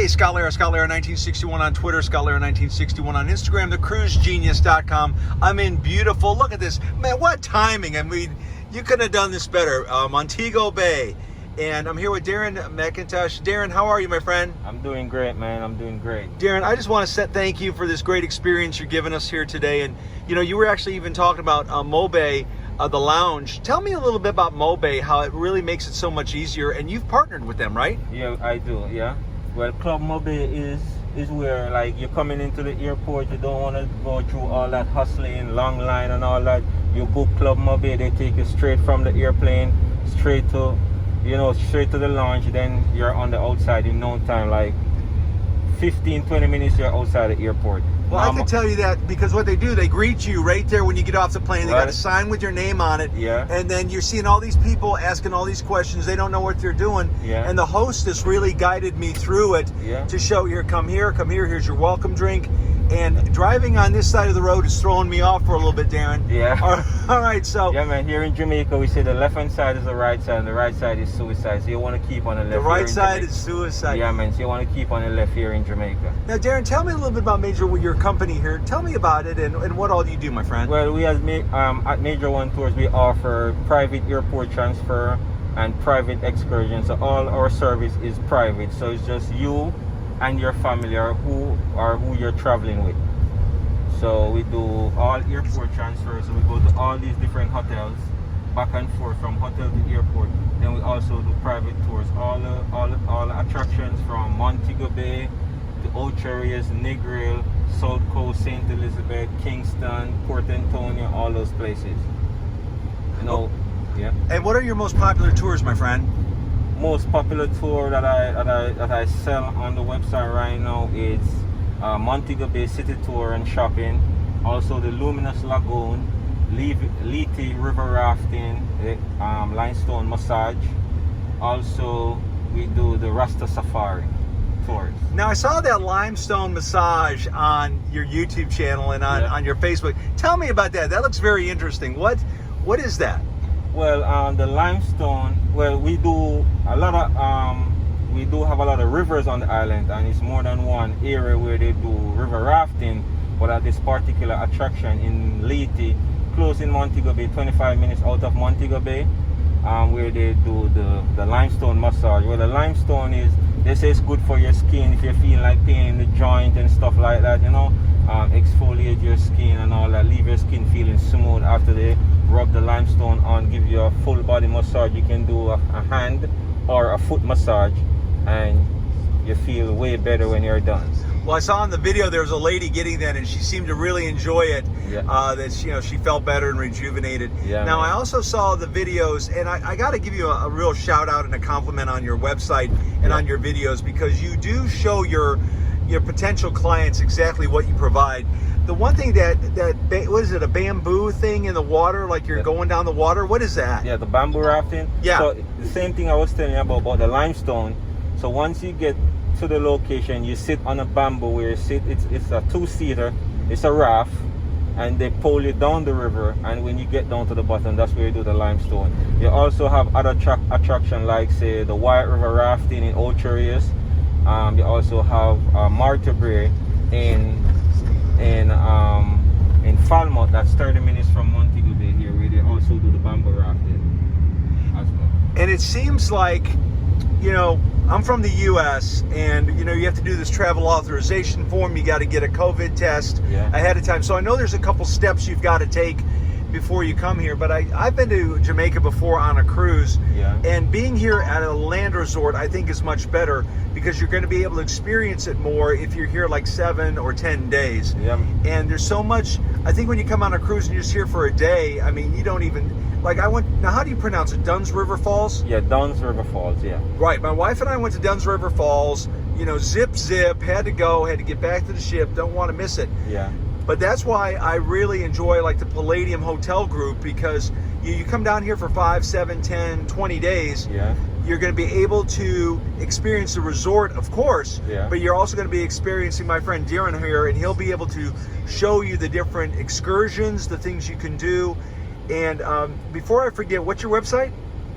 Hey, Scott Lara, Scott Lara 1961 on Twitter, Scott Lara 1961 on Instagram, thecruisegenius.com. I'm in beautiful, look at this. Man, what timing. I mean, you couldn't have done this better. Montego Bay. And I'm here with Darren McIntosh. Darren, how are you, my friend? I'm doing great, man. I'm doing great. Darren, I just want to thank you for this great experience you're giving us here today. And, you know, you were actually even talking about Mobay, the lounge. Tell me a little bit about Mobay, how it really makes it so much easier. And you've partnered with them, right? Yeah, I do, yeah. Well, Club Mobay is where, like, you're coming into the airport, you don't want to go through all that hustling, long line and all that. You book Club Mobay, they take you straight from the airplane, straight to the lounge, then you're on the outside in no time, like 15-20 minutes you're outside the airport. Well, I can tell you that because what they do, they greet you right there when you get off the plane. They Right. got a sign with your name on it. Yeah. And then you're seeing all these people asking all these questions. They don't know what they're doing. Yeah. And the hostess really guided me through it Yeah. to show here, come here, here's your welcome drink. And driving on this side of the road is throwing me off for a little bit, Darren. Yeah. All right, so Yeah, man, here in Jamaica, we say the left-hand side is the right side, and the right side is suicide. So you want to keep on the left. the here right in side Jamaica. is suicide. Yeah, man, so you want to keep on the left here in Jamaica. Now, Darren, tell me a little bit about your company here. Tell me about it and what all do you do, my friend? Well, we at Major One Tours, we offer private airport transfer and private excursions. So all our service is private. So it's just you and your family or who you're traveling with. So we do all airport transfers. So we go to all these different hotels, back and forth from hotel to airport. Then we also do private tours. All the attractions from Montego Bay, the Authorization, Negril, South Coast, St. Elizabeth, Kingston, Port Antonio, all those places. You know, yeah. And what are your most popular tours, my friend? Most popular tour that I sell on the website right now is Montego Bay City Tour and Shopping. Also the Luminous Lagoon, Liti River Rafting, Limestone Massage. Also we do the Rasta Safari tours. Now, I saw that limestone massage on your YouTube channel and on your Facebook. Tell me about that. That looks very interesting. What is that? Well, the limestone. Well, we do have a lot of rivers on the island, and it's more than one area where they do river rafting. But at this particular attraction in Liti, close in Montego Bay, 25 minutes out of Montego Bay, where they do the limestone massage. Well, the limestone is, they say it's good for your skin if you feel like pain in the joint and stuff like that, you know. Exfoliate your skin and all that, leave your skin feeling smooth after they rub the limestone on, give you a full body massage. You can do a hand or a foot massage and you feel way better when you're done. Well, I saw in the video there was a lady getting that, and she seemed to really enjoy it. Yeah. That she felt better and rejuvenated. Yeah, now, man. I also saw the videos, and I got to give you a real shout out and a compliment on your website and on your videos, because you do show your potential clients exactly what you provide. The one thing what is it, a bamboo thing in the water, like you're going down the water? What is that? Yeah, the bamboo rafting. Yeah. So the same thing I was telling you about the limestone. So once you get to the location, you sit on a bamboo where you sit. It's a two-seater. It's a raft, and they pull you down the river. And when you get down to the bottom, that's where you do the limestone. You also have other attraction like, say, the White River rafting in Ocherius. You also have Martebre in Falmouth. That's 30 minutes from Montego Bay here, where they also do the bamboo rafting as well. And it seems like, I'm from the U.S. and, you have to do this travel authorization form. You got to get a COVID test ahead of time. So I know there's a couple steps you've got to take before you come here. But I've been to Jamaica before on a cruise. Yeah. And being here at a land resort, I think, is much better because you're going to be able to experience it more if you're here like 7 or 10 days. Yeah. And there's so much. I think when you come on a cruise and you're just here for a day, I mean, you don't even... Like now how do you pronounce it? Dunn's River Falls? Yeah, Dunn's River Falls, yeah. Right, my wife and I went to Dunn's River Falls, zip, had to get back to the ship, don't want to miss it. Yeah. But that's why I really enjoy like the Palladium Hotel Group, because you come down here for 5, 7, 10, 20 days. Yeah. You're going to be able to experience the resort, of course, but you're also going to be experiencing my friend Darren here, and he'll be able to show you the different excursions, the things you can do. And before I forget, what's your website?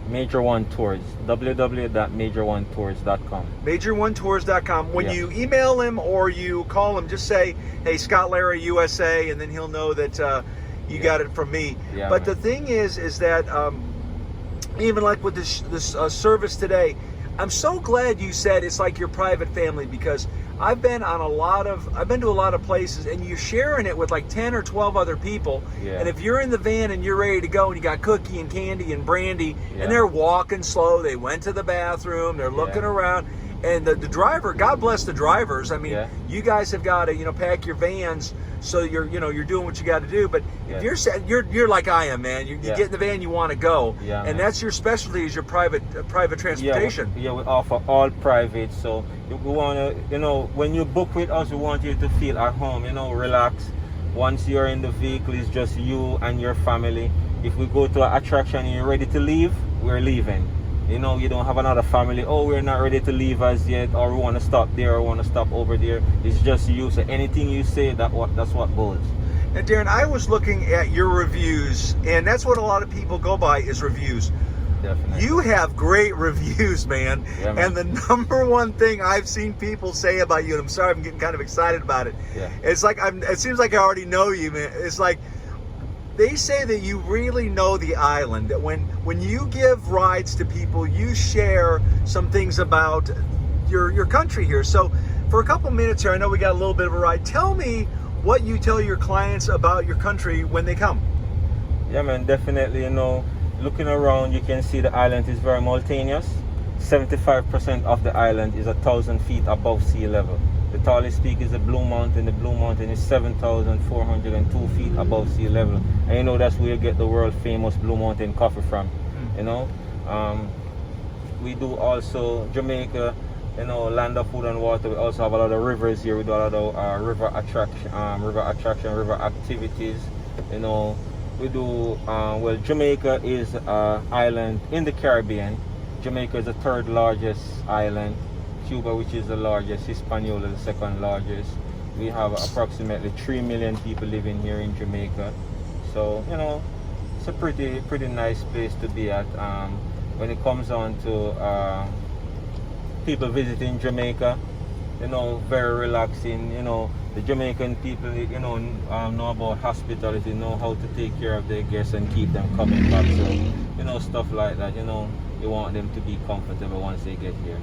Major One Tours, www.major1tours.com. Major1tours.com. When Yeah. you email him or you call him, just say, "Hey, Scott Larry, USA," and then he'll know that you got it from me. Yeah, but man. the thing is that even like with this service today, I'm so glad you said it's like your private family, because I've been to a lot of places, and you're sharing it with like 10 or 12 other people. Yeah. And if you're in the van and you're ready to go, and you got cookie and candy and brandy, Yeah. and they're walking slow, they went to the bathroom, they're looking Yeah. around, and the driver, God bless the drivers. I mean, Yeah. you guys have got to pack your vans so you're doing what you got to do. But Yeah. if you're like I am, man. You Yeah. get in the van, you want to go, Yeah, and man. that's your specialty, is your private transportation. Yeah, we offer all private. So we want to, when you book with us, we want you to feel at home, relax. Once you're in the vehicle, it's just you and your family. If we go to an attraction and you're ready to leave, we're leaving. You don't have another family. Oh, we're not ready to leave as yet, or we want to stop there, or want to stop over there. It's just you. So anything you say, that's what goes. Now, Darren, I was looking at your reviews, and that's what a lot of people go by, is reviews. Definitely. You have great reviews, man. Yeah, man. And the number one thing I've seen people say about you, and I'm sorry, I'm getting kind of excited about it. Yeah. It's like it seems like I already know you, man. It's like they say that you really know the island. That when you give rides to people, you share some things about your country here. So for a couple minutes here, I know we got a little bit of a ride. Tell me what you tell your clients about your country when they come. Yeah, man, definitely. Looking around, you can see the island is very mountainous. 75% of the island is 1,000 feet above sea level. The tallest peak is the Blue Mountain. The Blue Mountain is 7,402 feet above sea level. And that's where you get the world famous Blue Mountain coffee from. We do also Jamaica, land of food and water. We also have a lot of rivers here. We do a lot of river attraction, river activities. We do, Jamaica is an island in the Caribbean. Jamaica is the third largest island. Cuba, which is the largest. Hispaniola, the second largest. We have approximately 3 million people living here in Jamaica. So, it's a pretty nice place to be at. When it comes on to people visiting Jamaica, very relaxing. The Jamaican people, know about hospitality, know how to take care of their guests and keep them coming back. So, stuff like that. You want them to be comfortable once they get here.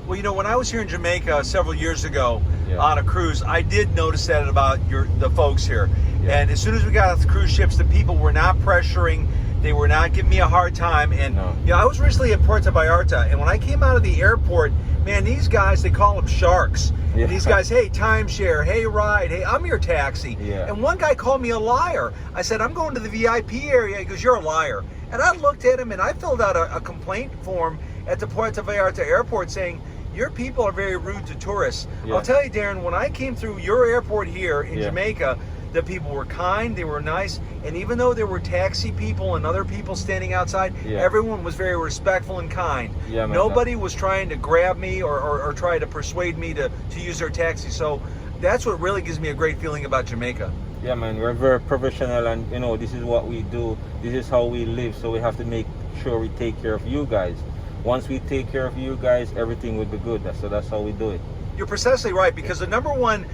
Well, when I was here in Jamaica several years ago, Yeah. on a cruise, I did notice that about the folks here. Yeah. And as soon as we got off the cruise ships, the people were not pressuring. They were not giving me a hard time. And No. I was recently in Puerto Vallarta, and when I came out of the airport, man, these guys, they call them sharks. Yeah. And these guys, hey, timeshare, hey, ride, hey, I'm your taxi. Yeah. And one guy called me a liar. I said, I'm going to the VIP area. He goes, you're a liar. And I looked at him, and I filled out a complaint form at the Puerto Vallarta airport saying, your people are very rude to tourists. Yeah. I'll tell you, Darren, when I came through your airport here in Yeah. Jamaica, the people were kind, they were nice, and even though there were taxi people and other people standing outside, Yeah. everyone was very respectful and kind. Yeah, man. Nobody was trying to grab me or try to persuade me to use their taxi. So that's what really gives me a great feeling about Jamaica. Yeah, man, we're very professional, and this is what we do. This is how we live. So we have to make sure we take care of you guys. Once we take care of you guys, everything will be good. So that's how we do it. You're precisely right, because the number one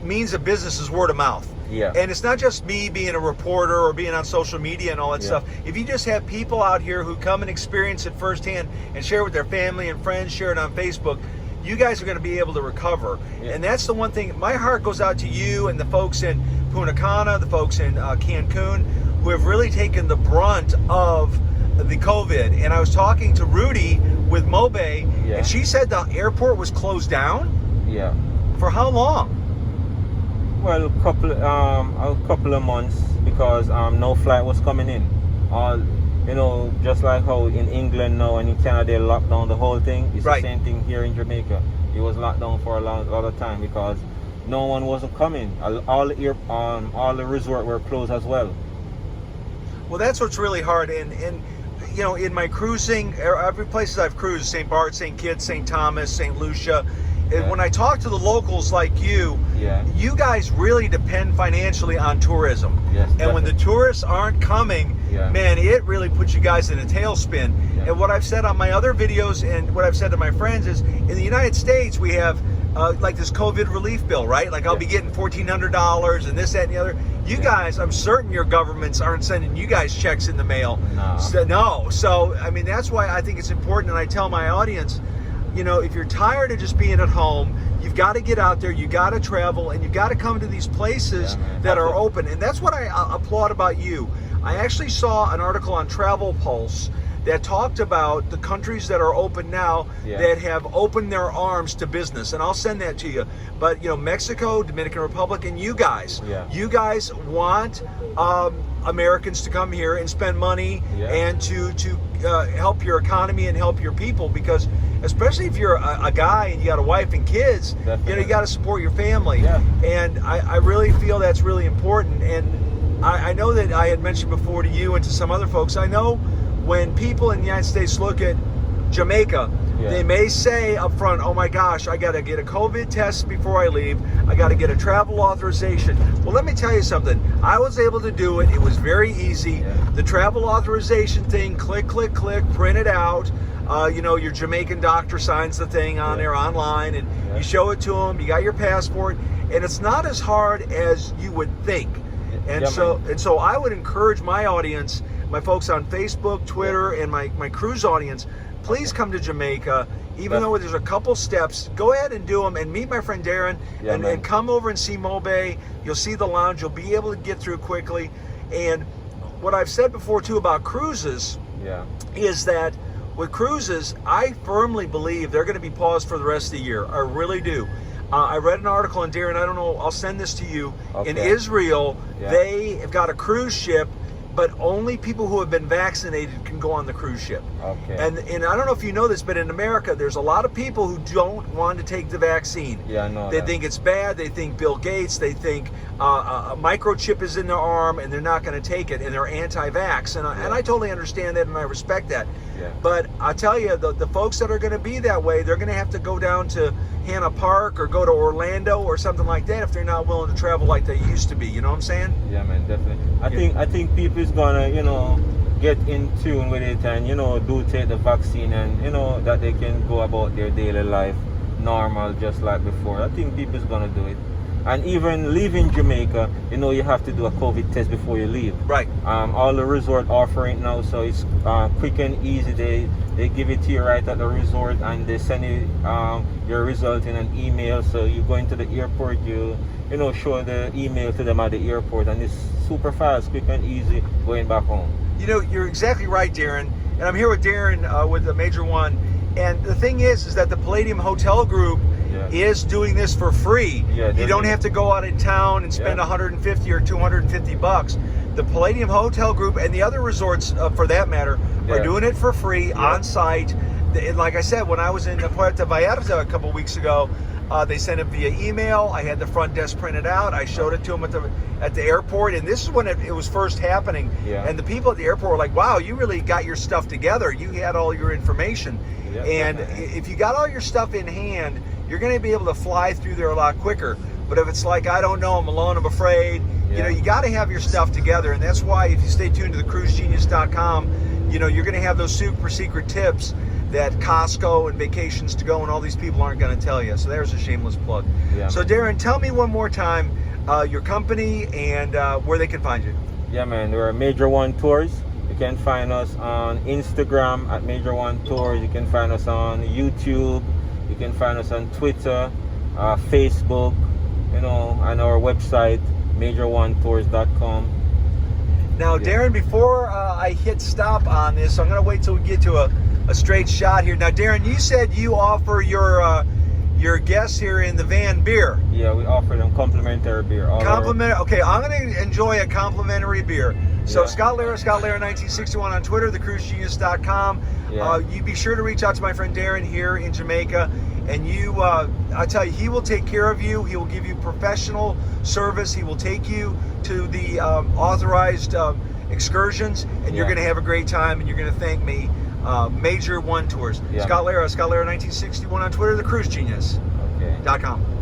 means of business is word of mouth. Yeah. And it's not just me being a reporter or being on social media and all that Yeah. stuff. If you just have people out here who come and experience it firsthand and share with their family and friends, share it on Facebook, you guys are going to be able to recover. Yeah. And that's the one thing. My heart goes out to you and the folks in Punta Cana, the folks in Cancun, who have really taken the brunt of the COVID. And I was talking to Rudy with Mobe, Yeah. and she said the airport was closed down. Yeah. For how long? Well, a couple of months, because no flight was coming in. Just like how in England now and in Canada they locked down the whole thing. It's Right. the same thing here in Jamaica. It was locked down for a lot of time because no one wasn't coming. All the resort were closed as well. Well, that's what's really hard. And in my cruising, every places I've cruised, St. Bart, St. Kitts, St. Thomas, St. Lucia, And when I talk to the locals like you, you guys really depend financially on tourism. Yes, and when the tourists aren't coming, man, it really puts you guys in a tailspin. And what I've said on my other videos and what I've said to my friends is, in the United States, we have like this COVID relief bill, right? Like I'll be getting $1,400 and this, that, and the other. You guys, I'm certain your governments aren't sending you guys checks in the mail. No. So, I mean, that's why I think it's important. And I tell my audience, you know, if you're tired of just being at home, you've got to get out there, you got to travel, and you got to come to these places that are open. And that's what I applaud about you. I actually saw an article on Travel Pulse that talked about the countries that are open now that have opened their arms to business, and I'll send that to you. But you know, Mexico, Dominican Republic, and you guys want Americans to come here and spend money and to help your economy and help your people, because especially if you're a guy and you got a wife and kids, you know, you got to support your family. And I really feel that's really important. And I know that I had mentioned before to you and to some other folks, I know when people in the United States look at Jamaica, they may say up front, oh my gosh, I got to get a COVID test before I leave. I got to get a travel authorization. Well, let me tell you something. I was able to do it. It was very easy. The travel authorization thing, click, click, click, print it out. You know, your Jamaican doctor signs the thing on there online, and you show it to them. You got your passport, and it's not as hard as you would think. And so I would encourage my audience, my folks on Facebook, Twitter, and my cruise audience, please come to Jamaica. Even though there's a couple steps, go ahead and do them and meet my friend Darren and come over and see Mobay. You'll see the lounge. You'll be able to get through quickly. And what I've said before too about cruises is that with cruises, I firmly believe they're going to be paused for the rest of the year. I really do. I read an article, and Darren, I don't know, I'll send this to you. In Israel, they have got a cruise ship, but only people who have been vaccinated can go on the cruise ship. And I don't know if you know this, but in America, there's a lot of people who don't want to take the vaccine. I know they think it's bad. They think Bill Gates. They think a microchip is in their arm, and they're not going to take it, and they're anti-vax. And I totally understand that, and I respect that. But I tell you, the folks that are going to be that way, they're going to have to go down to Hannah Park or go to Orlando or something like that if they're not willing to travel like they used to be. You know what I'm saying? Yeah, man, definitely. I think people is gonna, you know, get in tune with it and, you know, do take the vaccine, and you know that they can go about their daily life normal just like before. I think people is gonna do it. And even leaving Jamaica, you know, you have to do a COVID test before you leave. Right. All the resort offer it now, so it's quick and easy. They give it to you right at the resort, and they send you your result in an email. So you go into the airport, you know, show the email to them at the airport, and it's super fast, quick and easy going back home. You know, you're exactly right, Darren. And I'm here with Darren with the Major One. And the thing is that the Palladium Hotel Group is doing this for free. You don't have to go out in town and spend 150 or 250 bucks. The Palladium Hotel Group and the other resorts, for that matter, are doing it for free on site. And like I said, when I was in Puerto Vallarta a couple weeks ago, they sent it via email. I had the front desk printed out. I showed it to them at the airport, and this is when it was first happening. And the people at the airport were like, "Wow, you really got your stuff together. You had all your information." And if you got all your stuff in hand, you're going to be able to fly through there a lot quicker. But if it's like, I don't know, I'm alone, I'm afraid, you know, you got to have your stuff together. And that's why, if you stay tuned to thecruisegenius.com, you know, you're going to have those super secret tips that Costco and Vacations to Go and all these people aren't going to tell you. So there's a shameless plug. So Darren, tell me one more time your company and where they can find you. Yeah, man, we're Major One Tours. You can find us on Instagram at Major One Tours. You can find us on YouTube. You can find us on Twitter, Facebook, you know, and our website, major1tours.com. Now, Darren, before I hit stop on this, I'm going to wait till we get to a straight shot here. Now, Darren, you said you offer your guests here in the van beer. Yeah, we offer them complimentary beer. Okay, I'm going to enjoy a complimentary beer. So Scott Lara 1961 on Twitter, thecruisegenius.com. You be sure to reach out to my friend Darren here in Jamaica, and I tell you, he will take care of you. He will give you professional service. He will take you to the authorized excursions, and you're going to have a great time, and you're going to thank me. Major One Tours. Scott Lara 1961 on Twitter, The Cruise Genius. Okay. .com.